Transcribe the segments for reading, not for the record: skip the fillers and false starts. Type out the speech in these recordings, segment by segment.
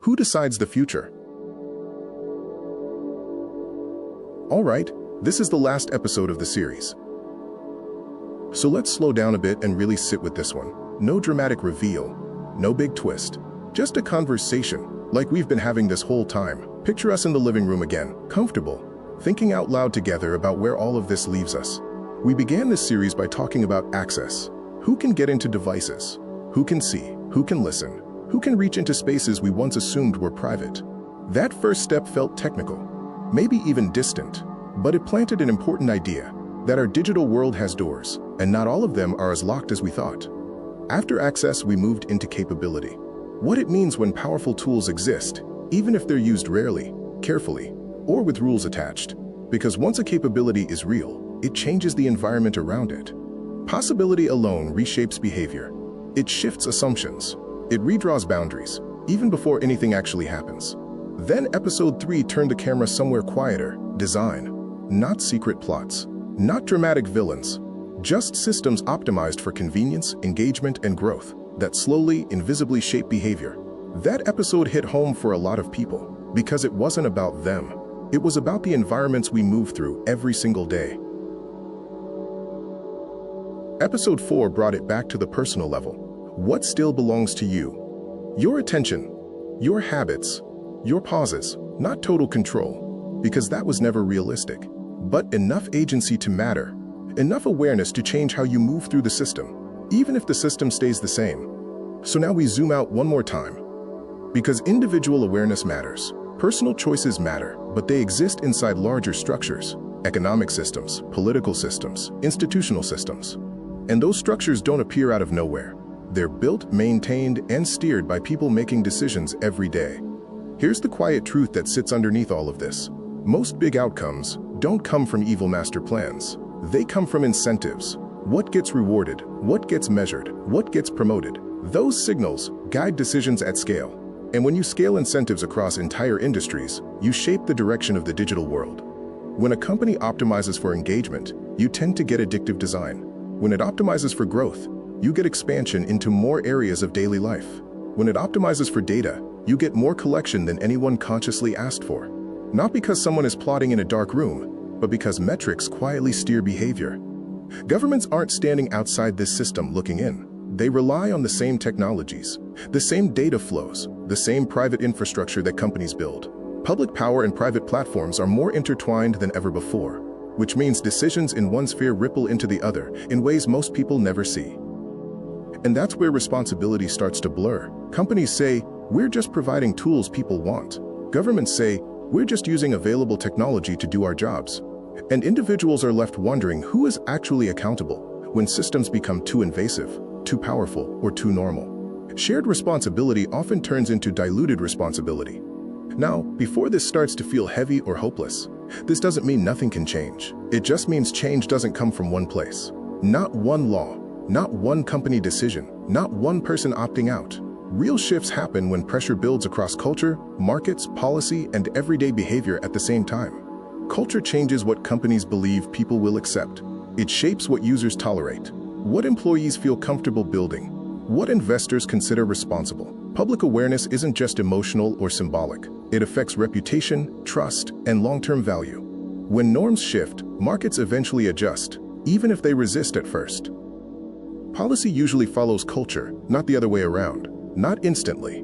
Who decides the future? All right, this is the last episode of the series. So let's slow down a bit and really sit with this one. No dramatic reveal, no big twist, just a conversation like we've been having this whole time. Picture us in the living room again, comfortable, thinking out loud together about where all of this leaves us. We began this series by talking about access. Who can get into devices? Who can see? Who can listen? Who can reach into spaces we once assumed were private? That first step felt technical, maybe even distant, but it planted an important idea, that our digital world has doors, and not all of them are as locked as we thought. After access, we moved into capability. What it means when powerful tools exist, even if they're used rarely, carefully, or with rules attached. Because once a capability is real, it changes the environment around it. Possibility alone reshapes behavior. It shifts assumptions. It redraws boundaries, even before anything actually happens. Then episode 3 turned the camera somewhere quieter. Design. Not secret plots. Not dramatic villains. Just systems optimized for convenience, engagement, and growth that slowly, invisibly shape behavior. That episode hit home for a lot of people because it wasn't about them. It was about the environments we move through every single day. Episode 4 brought it back to the personal level. What still belongs to you? Your attention, your habits, your pauses, not total control, because that was never realistic, but enough agency to matter, enough awareness to change how you move through the system, even if the system stays the same. So now we zoom out one more time. Because individual awareness matters, personal choices matter, but they exist inside larger structures, economic systems, political systems, institutional systems. And those structures don't appear out of nowhere. They're built, maintained, and steered by people making decisions every day. Here's the quiet truth that sits underneath all of this. Most big outcomes don't come from evil master plans. They come from incentives. What gets rewarded, what gets measured, what gets promoted. Those signals guide decisions at scale. And when you scale incentives across entire industries, you shape the direction of the digital world. When a company optimizes for engagement, you tend to get addictive design. When it optimizes for growth, you get expansion into more areas of daily life. When it optimizes for data, you get more collection than anyone consciously asked for. Not because someone is plotting in a dark room, but because metrics quietly steer behavior. Governments aren't standing outside this system looking in. They rely on the same technologies, the same data flows, the same private infrastructure that companies build. Public power and private platforms are more intertwined than ever before, which means decisions in one sphere ripple into the other in ways most people never see. And that's where responsibility starts to blur. Companies say, we're just providing tools people want. Governments say, we're just using available technology to do our jobs. And individuals are left wondering who is actually accountable when systems become too invasive, too powerful, or too normal. Shared responsibility often turns into diluted responsibility. Now, before this starts to feel heavy or hopeless, this doesn't mean nothing can change. It just means change doesn't come from one place. Not one law, not one company decision, not one person opting out. Real shifts happen when pressure builds across culture, markets, policy, and everyday behavior at the same time. Culture changes what companies believe people will accept. It shapes what users tolerate, what employees feel comfortable building, what investors consider responsible. Public awareness isn't just emotional or symbolic. It affects reputation, trust, and long-term value. When norms shift, markets eventually adjust, even if they resist at first. Policy usually follows culture, not the other way around. Not instantly,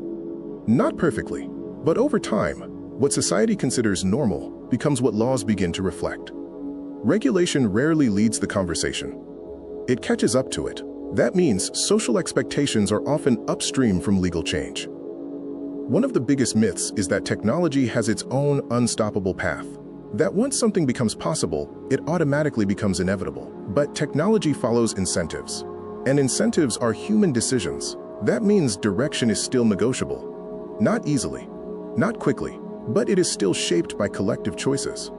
not perfectly, but over time, what society considers normal becomes what laws begin to reflect. Regulation rarely leads the conversation. It catches up to it. That means social expectations are often upstream from legal change. One of the biggest myths is that technology has its own unstoppable path. That once something becomes possible, it automatically becomes inevitable. But technology follows incentives. And incentives are human decisions. That means direction is still negotiable. Not easily, not quickly, but it is still shaped by collective choices.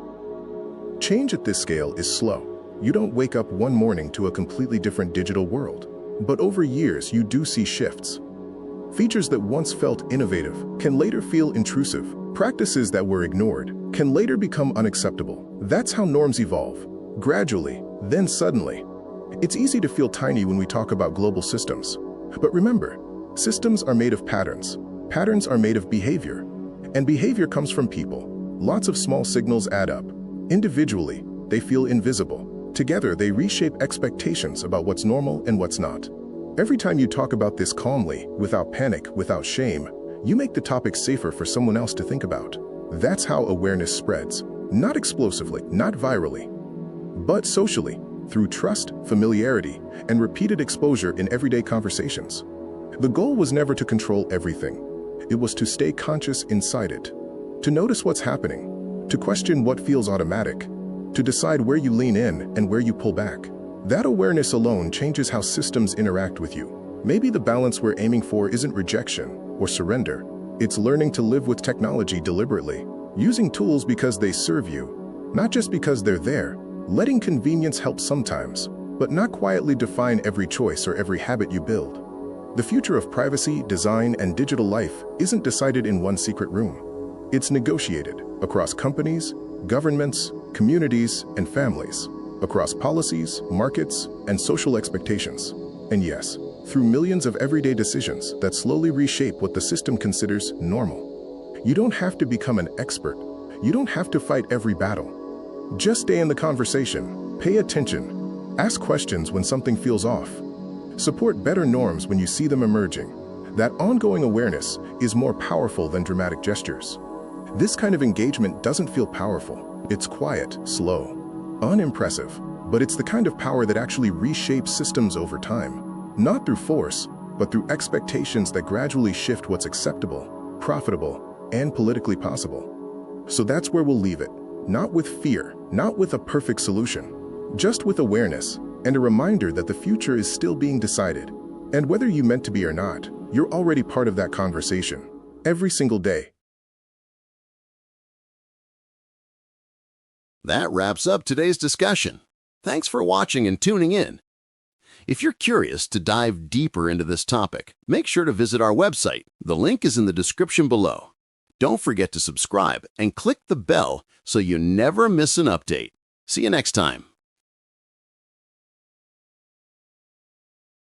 Change at this scale is slow. You don't wake up one morning to a completely different digital world. But over years, you do see shifts. Features that once felt innovative can later feel intrusive. Practices that were ignored can later become unacceptable. That's how norms evolve. Gradually, then suddenly. It's easy to feel tiny when we talk about global systems. But remember, systems are made of patterns. Patterns are made of behavior, and behavior comes from people. Lots of small signals add up. Individually, they feel invisible. Together, they reshape expectations about what's normal and what's not. Every time you talk about this calmly, without panic, without shame, you make the topic safer for someone else to think about. That's how awareness spreads. Not explosively, not virally, but socially, through trust, familiarity, and repeated exposure in everyday conversations. The goal was never to control everything. It was to stay conscious inside it, to notice what's happening, to question what feels automatic, to decide where you lean in and where you pull back. That awareness alone changes how systems interact with you. Maybe the balance we're aiming for isn't rejection or surrender. It's learning to live with technology deliberately, using tools because they serve you, not just because they're there. Letting convenience help sometimes, but not quietly define every choice or every habit you build. The future of privacy, design, and digital life isn't decided in one secret room. It's negotiated across companies, governments, communities, and families, across policies, markets, and social expectations. And yes, through millions of everyday decisions that slowly reshape what the system considers normal. You don't have to become an expert. You don't have to fight every battle. Just stay in the conversation, pay attention, ask questions when something feels off. Support better norms when you see them emerging. That ongoing awareness is more powerful than dramatic gestures. This kind of engagement doesn't feel powerful. It's quiet, slow, unimpressive, but it's the kind of power that actually reshapes systems over time. Not through force, but through expectations that gradually shift what's acceptable, profitable, and politically possible. So that's where we'll leave it. Not with fear, not with a perfect solution, just with awareness and a reminder that the future is still being decided. And whether you meant to be or not, you're already part of that conversation, every single day. That wraps up today's discussion. Thanks for watching and tuning in. If you're curious to dive deeper into this topic, make sure to visit our website. The link is in the description below. Don't forget to subscribe and click the bell so you never miss an update. See you next time.